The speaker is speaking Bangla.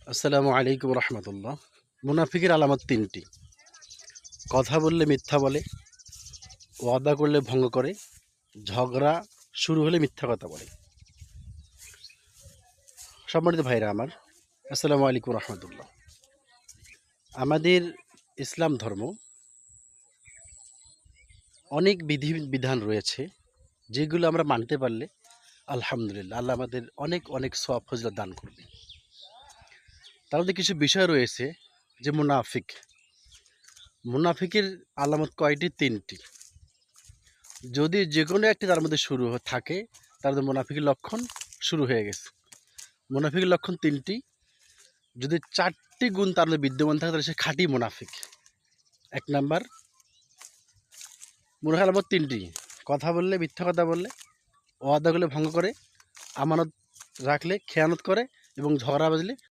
আসসালামু আলাইকুম রহমতুল্লাহ। মুনাফিকের আলামত তিনটি: কথা বললে মিথ্যা বলে, ওয়াদা করলে ভঙ্গ করে, ঝগড়া শুরু হলে মিথ্যা কথা বলে। সম্মানিত ভাইরা আমার, আসসালামু আলাইকুম রহমতুল্লাহ। আমাদের ইসলাম ধর্ম অনেক বিধি বিধান রয়েছে, যেগুলো আমরা মানতে পারলে আলহামদুলিল্লাহ আল্লাহ আমাদের অনেক অনেক সওয়াব ফজিলত দান করবে। তার মধ্যে কিছু বিষয় রয়েছে, যে মুনাফিকের আলামত কয়টি? তিনটি। যদি যে কোনো একটি তার মধ্যে থাকে, তার মধ্যে মুনাফিকের লক্ষণ শুরু হয়ে গেছে। মুনাফিকের লক্ষণ তিনটি। যদি চারটি গুণ তার মধ্যে বিদ্যমান থাকে, তাহলে সে খাঁটি মুনাফিক। এক নাম্বার, মুনাফিকের আলামত তিনটি: কথা বললে মিথ্যা কথা বললে, ওয়াদা করলে ভঙ্গ করে, আমানত রাখলে খেয়ানত করে, এবং ঝগড়া বাজলে